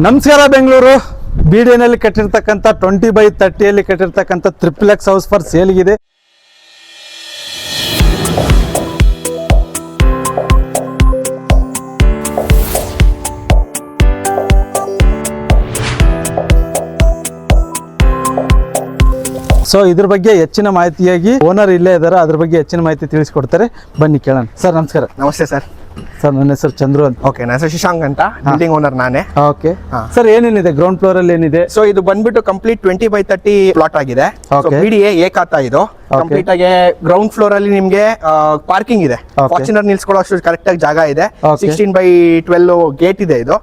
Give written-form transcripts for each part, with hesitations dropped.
ನಮಸ್ಕಾರ ಬೆಂಗಳೂರು ಬಿಡಿಎನಲ್ಲಿ ಕಟ್ಟಿರ್ತಕ್ಕಂಥ 20/30 ಕಟ್ಟಿರ್ತಕ್ಕಂಥ ಟ್ರಿಪ್ಲೆಕ್ಸ್ ಹೌಸ್ ಫಾರ್ ಸೇಲ್ಗಿದೆ. ಸೊ ಇದ್ರ ಬಗ್ಗೆ ಹೆಚ್ಚಿನ ಮಾಹಿತಿಯಾಗಿ ಓನರ್ ಇಲ್ಲೇ ಇದ್ದಾರೆ, ಅದ್ರ ಬಗ್ಗೆ ಹೆಚ್ಚಿನ ಮಾಹಿತಿ ತಿಳಿಸ್ಕೊಡ್ತಾರೆ. ಬನ್ನಿ ಕೇಳೋಣ. ಸರ್ ನಮಸ್ಕಾರ. ನಮಸ್ತೆ ಸರ್. ಸರ್ ನನ್ನ ಹೆಸರು ಚಂದ್ರು ಅಂತ. ಓಕೆ, ನನ್ನ ಹೆಸರು ಶಶಾಂಕ್ ಅಂತ, ಬಿಲ್ಡಿಂಗ್ ಓನರ್ ನಾನೇ. ಓಕೆ ಸರ್, ಏನೇನಿದೆ ಗ್ರೌಂಡ್ ಫ್ಲೋರ್ ಅಲ್ಲಿ ಏನಿದೆ? ಸೊ ಇದು ಬಂದ್ಬಿಟ್ಟು ಕಂಪ್ಲೀಟ್ 20/30 ಪ್ಲಾಟ್ ಆಗಿದೆ. ಬಿಡಿಎ ಏಕಾತ ಇದು ಕಂಪ್ಲೀಟ್ ಆಗಿ. ಗ್ರೌಂಡ್ ಫ್ಲೋರ್ ಅಲ್ಲಿ ನಿಮ್ಗೆ ಪಾರ್ಕಿಂಗ್ ಇದೆ, ಫಾರ್ಚುನರ್ ನಿಲ್ಸ್ಕೊಳ್ಳೋ ಅಷ್ಟು ಕರೆಕ್ಟ್ ಆಗಿ ಜಾಗ ಇದೆ. 16/12 ಗೇಟ್ ಇದೆ. ಇದು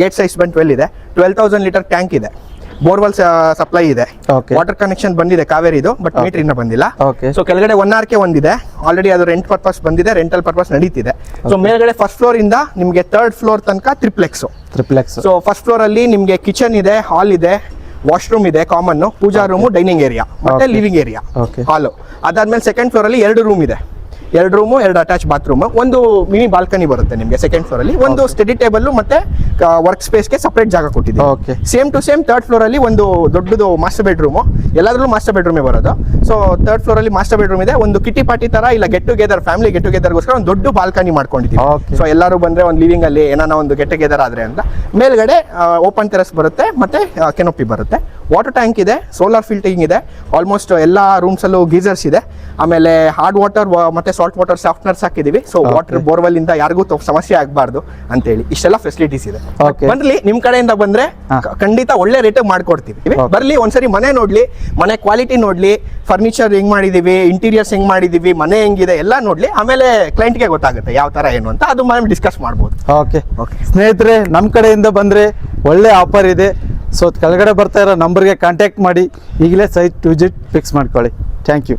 ಗೇಟ್ ಸೈಜ್ ಬಂದು 12 ಇದೆ. 12,000 ಲೀಟರ್ ಟ್ಯಾಂಕ್ ಇದೆ. ಬೋರ್ವೆಲ್ ಸಪ್ಲೈ ಇದೆ. ವಾಟರ್ ಕನೆಕ್ಷನ್ ಬಂದಿದೆ ಕಾವೇರಿದು, ಬಟ್ ಮೀಟರ್ ಇನ್ನ ಬಂದಿಲ್ಲ. ಸೊ ಕೆಳಗಡೆ 1 RK ಒಂದಿದೆ ಆಲ್ರೆಡಿ, ಅದು ರೆಂಟ್ ಪರ್ಪಸ್ ಬಂದಿದೆ, ರೆಂಟಲ್ ಪರ್ಪಸ್ ನಡೀತಿದೆ. ಸೊ ಮೇಲ್ಗಡೆ ಫಸ್ಟ್ ಫ್ಲೋರ್ ಇಂದ ನಿಮ್ಗೆ 3rd ಫ್ಲೋರ್ ತನಕ ಟ್ರಿಪ್ಲೆಕ್ಸ್. ಸೊ ಫಸ್ಟ್ ಫ್ಲೋರ್ ಅಲ್ಲಿ ನಿಮ್ಗೆ ಕಿಚನ್ ಇದೆ, ಹಾಲ್ ಇದೆ, ವಾಶ್ರೂಮ್ ಇದೆ ಕಾಮನ್, ಪೂಜಾ ರೂಮು, ಡೈನಿಂಗ್ ಏರಿಯಾ ಮತ್ತೆ ಲಿವಿಂಗ್ ಏರಿಯಾ, ಹಾಲು. ಅದಾದ್ಮೇಲೆ 2nd ಫ್ಲೋರ್ ಅಲ್ಲಿ 2 ರೂಮ್ ಇದೆ. 2 ರೂಮು, 2 ಅಟ್ಯಾಚ್ ಬಾತ್ರೂಮ್, ಒಂದು ಮಿನಿ ಬಾಲ್ಕನಿ ಬರುತ್ತೆ ನಿಮಗೆ 2nd ಫ್ಲೋರ್ ಅಲ್ಲಿ. ಒಂದು ಸ್ಟಡಿ ಟೇಬಲ್ ಮತ್ತೆ ವರ್ಕ್ ಸ್ಪೇಸ್ಗೆ ಸಪರೇಟ್ ಜಾಗ ಕೊಟ್ಟಿದ್ದೀವಿ. Same to same 3rd floor ಅಲ್ಲಿ ಒಂದು ದೊಡ್ಡದು ಮಾಸ್ಟರ್ ಬೆಡ್ರೂಮ್. ಎಲ್ಲಾದ್ರೂ ಮಾಸ್ಟರ್ ಬೆಡ್ರೂಮೇ ಬರೋದು. ಸೊ 3rd ಫ್ಲೋರ್ ಅಲ್ಲಿ ಮಾಸ್ಟರ್ ಬೆಡ್ರೂಮ್ ಇದೆ. ಒಂದು ಕಿಟಿ ಪಾರ್ಟಿ ತರ ಇಲ್ಲ ಗೆಟ್ ಟುಗೆದರ್, ಫ್ಯಾಮಿಲಿ ಗೆಟ್ ಟುಗೆದರ್ಗೋಸ್ಕರ ಒಂದು ದೊಡ್ಡ ಬಾಲ್ಕನಿ ಮಾಡ್ಕೊಂಡಿದ್ದೀವಿ. ಸೊ ಎಲ್ಲರೂ ಬಂದ್ರೆ ಒಂದು ಲಿವಿಂಗ್ ಅಲ್ಲಿ ಏನಾನ ಒಂದು ಗೆಟ್ ಟುಗೆದರ್ ಆದ್ರೆ ಅಂತ. ಮೇಲ್ಗಡೆ ಓಪನ್ ಟೆರಸ್ ಬರುತ್ತೆ ಮತ್ತೆ ಕೆನೋಪಿ ಬರುತ್ತೆ. ವಾಟರ್ ಟ್ಯಾಂಕ್ ಇದೆ, ಸೋಲಾರ್ ಫಿಲ್ಟರಿಂಗ್ ಇದೆ. ಆಲ್ಮೋಸ್ಟ್ ಎಲ್ಲ ರೂಮ್ಸ್ ಅಲ್ಲೂ ಗೀಸರ್ಸ್ ಇದೆ. ಆಮೇಲೆ ಹಾರ್ಡ್ ವಾಟರ್ ಮತ್ತೆ ಸಾಲ್ಟ್ ವಾಟರ್ ಸಾಫ್ಟ್ನರ್ಸ್ ಹಾಕಿದೀವಿ. ಸೊ ವಾಟರ್ ಬೋರ್ವೆಲ್ ಇಂದ ಯಾರಿಗೂ ಸಮಸ್ಯೆ ಆಗಬಾರ್ದು ಅಂತ ಹೇಳಿ ಇಷ್ಟೆಲ್ಲ ಫೆಸಿಲಿಟೀಸ್ ಇದೆ. ಬರ್ಲಿ, ನಿಮ್ ಕಡೆಯಿಂದ ಬಂದ್ರೆ ಖಂಡಿತ ಒಳ್ಳೆ ರೇಟ್ ಮಾಡ್ಕೊಡ್ತೀವಿ. ಬರ್ಲಿ, ಒಂದ್ಸರಿ ಮನೆ ನೋಡ್ಲಿ, ಮನೆ ಕ್ವಾಲಿಟಿ ನೋಡ್ಲಿ, ಫರ್ನಿಚರ್ ಹೆಂಗ್ ಮಾಡಿದೀವಿ, ಇಂಟೀರಿಯರ್ಸ್ ಹೆಂಗ್ ಮಾಡಿದೀವಿ, ಮನೆ ಹೆಂಗಿದೆ ಎಲ್ಲ ನೋಡ್ಲಿ. ಆಮೇಲೆ ಕ್ಲೈಂಟ್ಗೆ ಗೊತ್ತಾಗುತ್ತೆ ಯಾವ ತರ ಏನು ಅಂತ, ಅದು మనం ಡಿಸ್ಕಸ್ ಮಾಡ್ಬೋದು. ಓಕೆ ಸ್ನೇಹಿತರೆ, ನಮ್ಮ ಕಡೆಯಿಂದ ಬಂದ್ರೆ ಒಳ್ಳೆ ಆಫರ್ ಇದೆ. ಸೊ ಕೆಳಗಡೆ ಬರ್ತಾ ಇರೋ ನಂಬರ್ಗೆ ಕಾಂಟ್ಯಾಕ್ಟ್ ಮಾಡಿ, ಈಗಲೇ ಸೈಟ್ ವಿಸಿಟ್ ಫಿಕ್ಸ್ ಮಾಡ್ಕೊಳ್ಳಿ. Thank you.